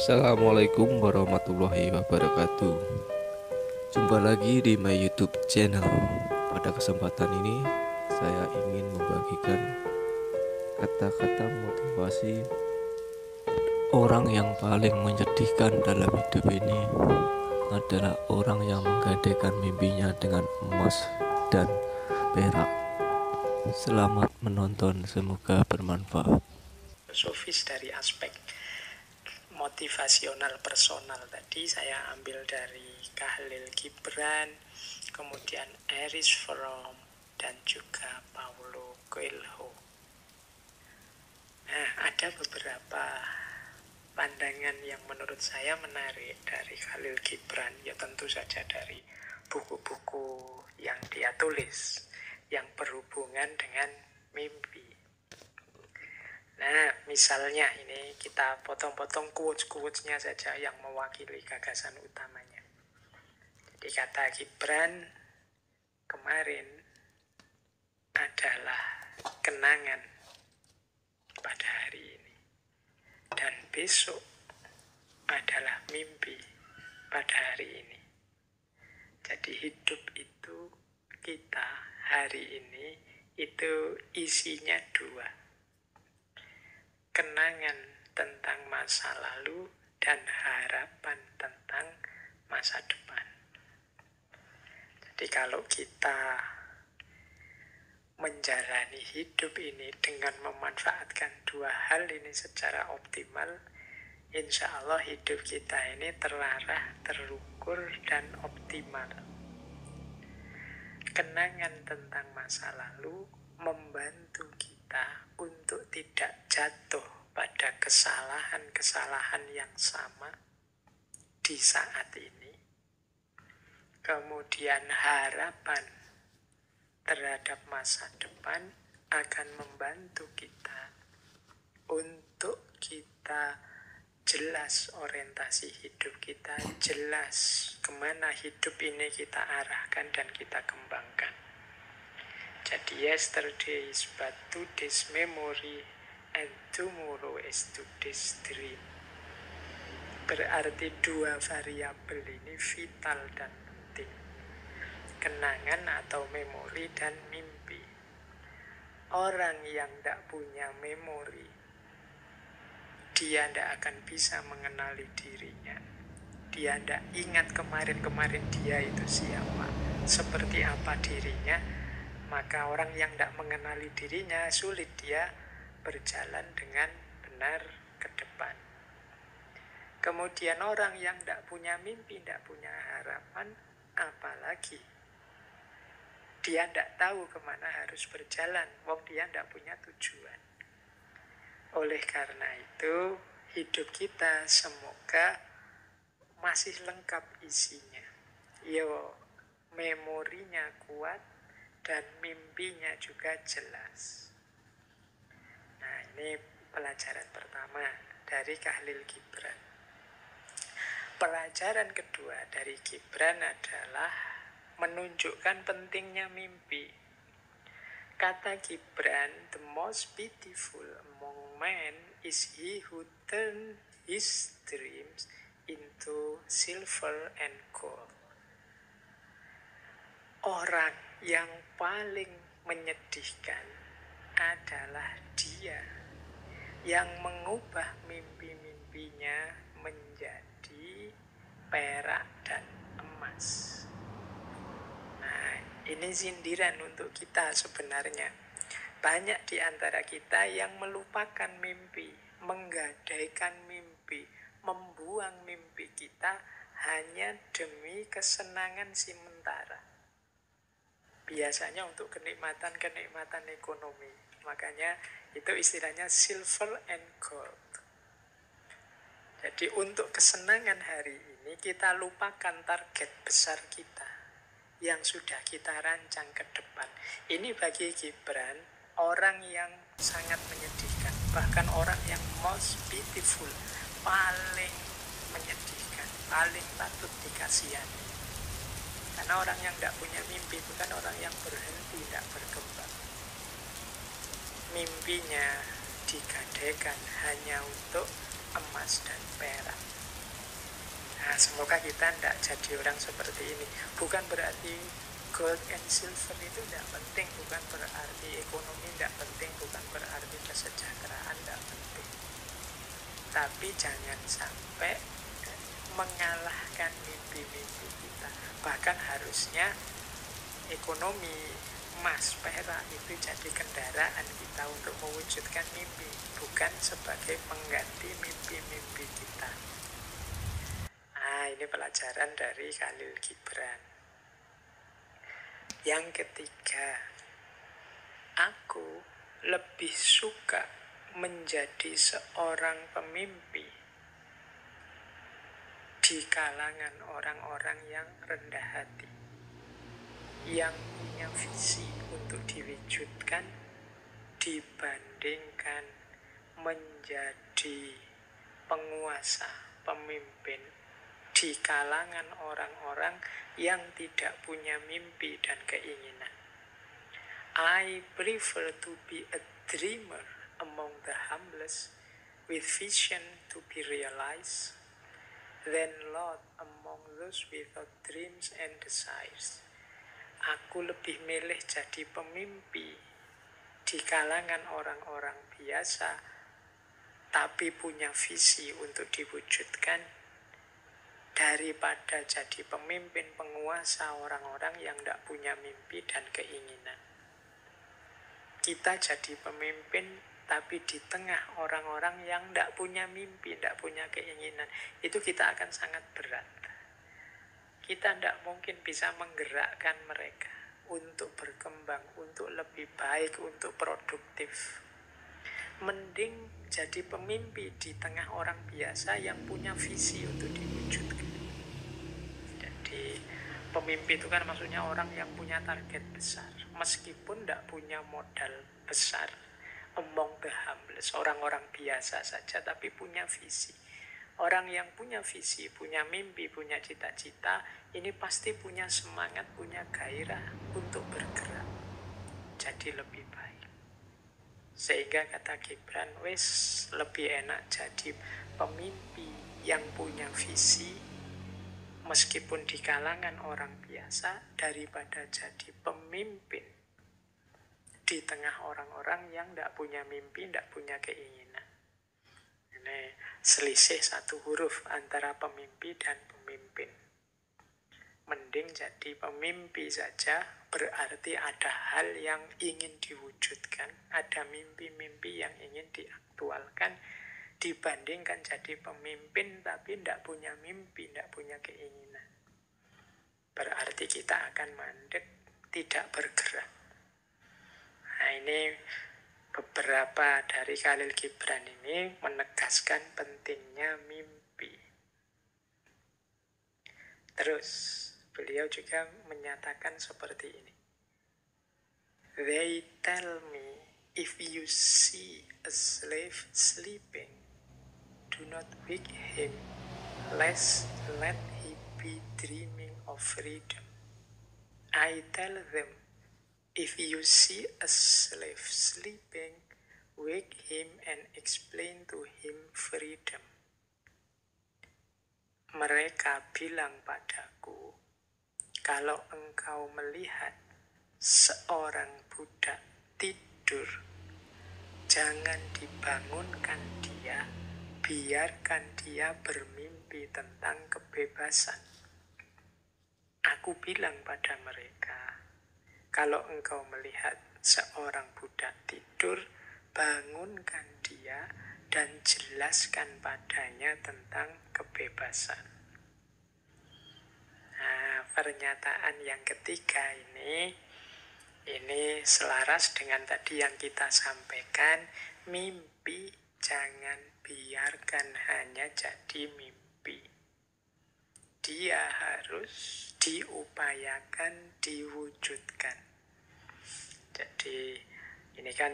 Assalamualaikum warahmatullahi wabarakatuh. Jumpa lagi di my YouTube channel. Pada kesempatan ini saya ingin membagikan kata-kata motivasi orang yang paling menyedihkan dalam hidup ini adalah orang yang menggadaikan mimpinya dengan emas dan perak. Selamat menonton, semoga bermanfaat. Filosofis dari aspek motivasional personal tadi saya ambil dari Khalil Gibran, kemudian Erich Fromm, dan juga Paulo Coelho. Nah, ada beberapa pandangan yang menurut saya menarik dari Khalil Gibran, ya tentu saja dari buku-buku yang dia tulis yang berhubungan dengan mimpi. Nah, misalnya ini kita potong-potong quotes-quotesnya saja yang mewakili gagasan utamanya. Jadi kata Gibran kemarin adalah kenangan pada hari ini, dan besok adalah mimpi pada hari ini. Jadi hidup itu, kita hari ini itu isinya dua: kenangan tentang masa lalu dan harapan tentang masa depan. Jadi kalau kita menjalani hidup ini dengan memanfaatkan dua hal ini secara optimal, insya Allah hidup kita ini terarah, terukur, dan optimal. Kenangan tentang masa lalu membantu kita untuk tidak jatuh pada kesalahan-kesalahan yang sama di saat ini. Kemudian harapan terhadap masa depan akan membantu kita untuk kita jelas orientasi hidup kita, jelas kemana hidup ini kita arahkan dan kita kembangkan. Jadi yesterday is but today's memory and tomorrow is today's dream. Berarti dua variabel ini vital dan penting. Kenangan atau memori dan mimpi. Orang yang tidak punya memori, dia tidak akan bisa mengenali dirinya. Dia tidak ingat kemarin-kemarin dia itu siapa, seperti apa dirinya. Maka orang yang tidak mengenali dirinya, sulit dia berjalan dengan benar ke depan. Kemudian orang yang tidak punya mimpi, tidak punya harapan, apalagi dia tidak tahu kemana harus berjalan, wong dia tidak punya tujuan. Oleh karena itu, hidup kita semoga masih lengkap isinya. Yo, memorinya kuat, dan mimpinya juga jelas. Nah, ini pelajaran pertama dari Khalil Gibran. Pelajaran kedua dari Gibran adalah menunjukkan pentingnya mimpi. Kata Gibran, the most beautiful among men is he who turn his dreams into silver and gold. Orang yang paling menyedihkan adalah dia yang mengubah mimpi-mimpinya menjadi perak dan emas. Nah, ini sindiran untuk kita sebenarnya. Banyak di antara kita yang melupakan mimpi, menggadaikan mimpi, membuang mimpi kita hanya demi kesenangan sementara. Biasanya untuk kenikmatan-kenikmatan ekonomi. Makanya itu istilahnya silver and gold. Jadi untuk kesenangan hari ini kita lupakan target besar kita yang sudah kita rancang ke depan. Ini bagi Gibran orang yang sangat menyedihkan. Bahkan orang yang most beautiful, paling menyedihkan, paling patut dikasihani. Karena orang yang tidak punya mimpi bukan orang yang berhenti, tidak berkembang. Mimpinya digadaikan hanya untuk emas dan perak. Nah, semoga kita tidak jadi orang seperti ini. Bukan berarti gold and silver itu tidak penting, bukan berarti ekonomi tidak penting, bukan berarti kesejahteraan tidak penting. Tapi jangan sampai mengalahkan mimpi-mimpi kita. Bahkan harusnya ekonomi, emas, perak itu jadi kendaraan kita untuk mewujudkan mimpi, bukan sebagai pengganti mimpi-mimpi kita. Nah, ini pelajaran dari Khalil Gibran. Yang ketiga, aku lebih suka menjadi seorang pemimpi di kalangan orang-orang yang rendah hati, yang punya visi untuk diwujudkan, dibandingkan menjadi penguasa, pemimpin di kalangan orang-orang yang tidak punya mimpi dan keinginan. I prefer to be a dreamer among the humblest with vision to be realized than lost among those without dreams and desires. Aku lebih milih jadi pemimpi di kalangan orang-orang biasa, tapi punya visi untuk diwujudkan, daripada jadi pemimpin penguasa orang-orang yang tidak punya mimpi dan keinginan. Kita jadi pemimpin, tapi di tengah orang-orang yang tidak punya mimpi, tidak punya keinginan, itu kita akan sangat berat. Kita tidak mungkin bisa menggerakkan mereka untuk berkembang, untuk lebih baik, untuk produktif. Mending jadi pemimpi di tengah orang biasa yang punya visi untuk diwujudkan. Jadi pemimpi itu kan maksudnya orang yang punya target besar, meskipun tidak punya modal besar. Among the humblest, orang-orang biasa saja tapi punya visi. Orang yang punya visi, punya mimpi, punya cita-cita, ini pasti punya semangat, punya gairah untuk bergerak jadi lebih baik. Sehingga kata Gibran, wes lebih enak jadi pemimpi yang punya visi meskipun di kalangan orang biasa, daripada jadi pemimpin di tengah orang-orang yang tidak punya mimpi, tidak punya keinginan. Ini selisih satu huruf antara pemimpi dan pemimpin. Mending jadi pemimpi saja, berarti ada hal yang ingin diwujudkan, ada mimpi-mimpi yang ingin diaktualkan, dibandingkan jadi pemimpin tapi tidak punya mimpi, tidak punya keinginan. Berarti kita akan mandek, tidak bergerak. Nah, ini beberapa dari Khalil Gibran ini menegaskan pentingnya mimpi. Terus beliau juga menyatakan seperti ini. They tell me, if you see a slave sleeping, do not wake him, lest let he be dreaming of freedom. I tell them, if you see a slave sleeping, wake him and explain to him freedom. Mereka bilang padaku, kalau engkau melihat seorang budak tidur, jangan dibangunkan dia, biarkan dia bermimpi tentang kebebasan. Aku bilang pada mereka, kalau engkau melihat seorang budak tidur, bangunkan dia dan jelaskan padanya tentang kebebasan. Nah, pernyataan yang ketiga ini selaras dengan tadi yang kita sampaikan, mimpi jangan biarkan hanya jadi mimpi. Dia harus diupayakan, diwujudkan. Jadi ini kan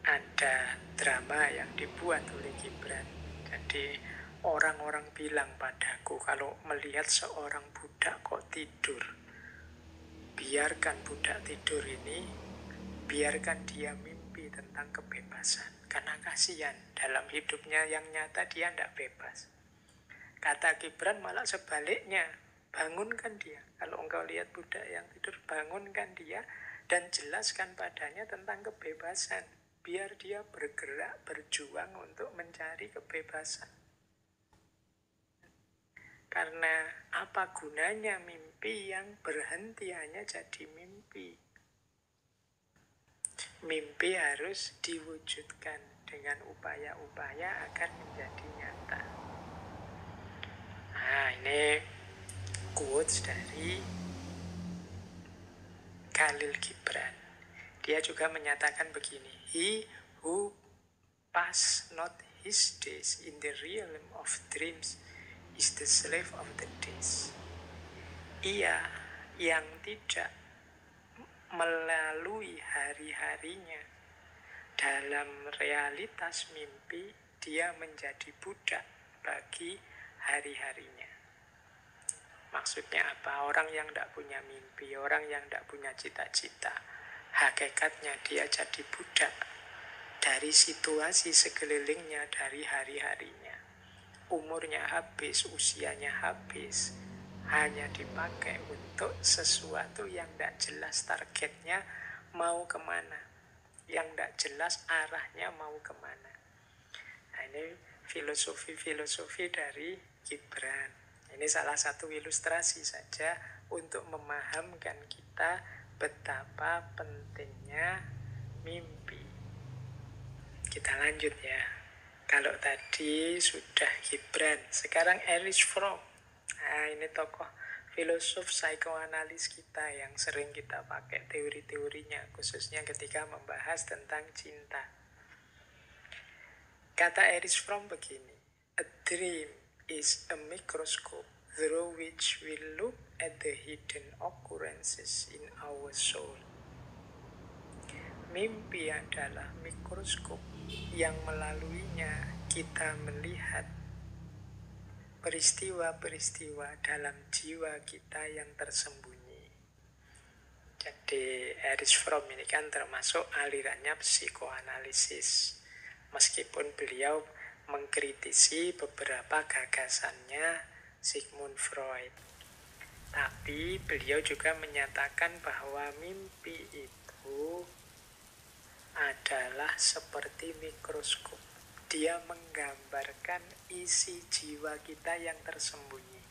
ada drama yang dibuat oleh Gibran. Jadi orang-orang bilang padaku, kalau melihat seorang budak kok tidur, biarkan budak tidur ini, biarkan dia mimpi tentang kebebasan. Karena kasihan, dalam hidupnya yang nyata dia tidak bebas. Kata Gibran malah sebaliknya, bangunkan dia. Kalau engkau lihat budak yang tidur, bangunkan dia dan jelaskan padanya tentang kebebasan. Biar dia bergerak, berjuang untuk mencari kebebasan. Karena apa gunanya mimpi yang berhenti hanya jadi mimpi? Mimpi harus diwujudkan dengan upaya-upaya agar menjadi nyata. Nah, ini quotes dari Khalil Gibran. Dia juga menyatakan begini, he who pass not his days in the realm of dreams is the slave of the days. Ia yang tidak melalui hari-harinya dalam realitas mimpi, dia menjadi budak bagi hari-harinya. Maksudnya apa? Orang yang tidak punya mimpi, orang yang tidak punya cita-cita, hakikatnya dia jadi budak dari situasi sekelilingnya, dari hari-harinya. Umurnya habis, usianya habis, hanya dipakai untuk sesuatu yang tidak jelas targetnya mau kemana, yang tidak jelas arahnya mau kemana. Nah, ini filosofi dari Gibran. Ini salah satu ilustrasi saja untuk memahamkan kita betapa pentingnya mimpi. Kita lanjut ya. Kalau tadi sudah Gibran, sekarang Erich Fromm. Nah, ini tokoh filosof psikoanalis kita yang sering kita pakai teori-teorinya, khususnya ketika membahas tentang cinta. Kata Erich Fromm begini, a dream is a microscope through which we look at the hidden occurrences in our soul. Mimpi adalah mikroskop yang melaluinya kita melihat peristiwa-peristiwa dalam jiwa kita yang tersembunyi. Jadi Erich Fromm ini kan termasuk alirannya psikoanalisis. Meskipun beliau mengkritisi beberapa gagasannya Sigmund Freud, tapi beliau juga menyatakan bahwa mimpi itu adalah seperti mikroskop. Dia menggambarkan isi jiwa kita yang tersembunyi.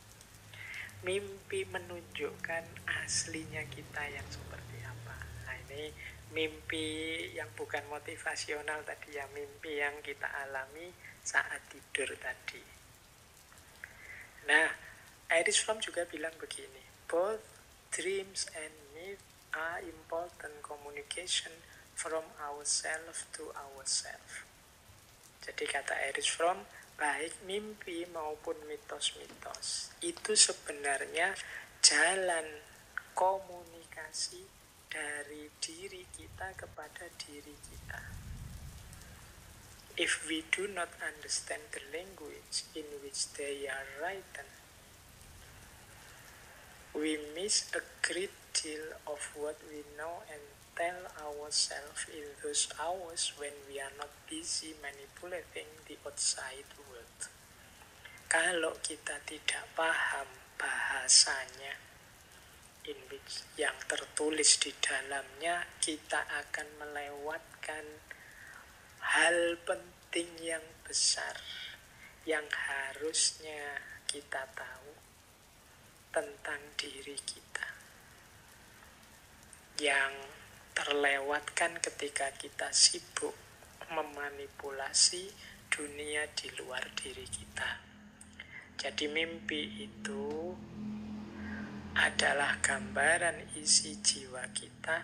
Mimpi menunjukkan aslinya kita yang seperti apa. Nah, ini mimpi yang bukan motivasional tadi ya, mimpi yang kita alami saat tidur tadi. Nah, Erich Fromm juga bilang begini, both dreams and myth are important communication from ourselves to ourselves. Jadi kata Erich Fromm, baik mimpi maupun mitos-mitos itu sebenarnya jalan komunikasi dari diri kita kepada diri kita. If we do not understand the language in which they are written, we miss a great deal of what we know and tell ourselves in those hours when we are not busy manipulating the outside world. Kalau kita tidak paham bahasanya, in which yang tertulis di dalamnya, kita akan melewatkan hal penting yang besar yang harusnya kita tahu tentang diri kita, yang terlewatkan ketika kita sibuk memanipulasi dunia di luar diri kita. Jadi mimpi itu adalah gambaran isi jiwa kita,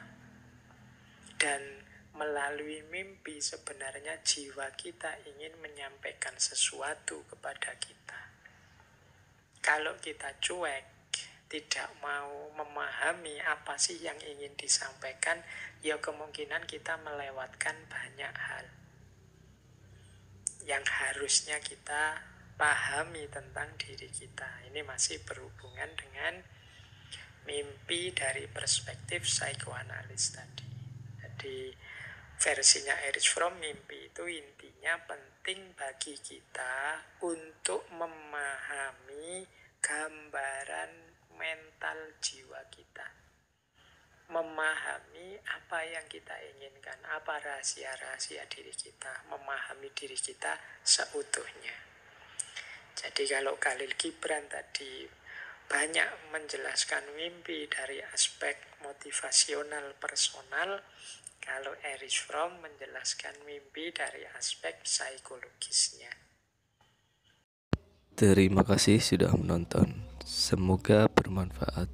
dan melalui mimpi sebenarnya jiwa kita ingin menyampaikan sesuatu kepada kita. Kalau kita cuek, tidak mau memahami apa sih yang ingin disampaikan, ya kemungkinan kita melewatkan banyak hal yang harusnya kita pahami tentang diri kita. Ini masih berhubungan dengan mimpi dari perspektif psikoanalis tadi. Jadi versinya Erich Fromm, mimpi itu intinya penting bagi kita untuk memahami gambaran mental jiwa kita. Memahami apa yang kita inginkan, apa rahasia-rahasia diri kita, memahami diri kita seutuhnya. Jadi kalau Khalil Gibran tadi banyak menjelaskan mimpi dari aspek motivasional personal, kalau Erich Fromm menjelaskan mimpi dari aspek psikologisnya. Terima kasih sudah menonton. Semoga bermanfaat.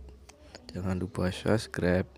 Jangan lupa subscribe,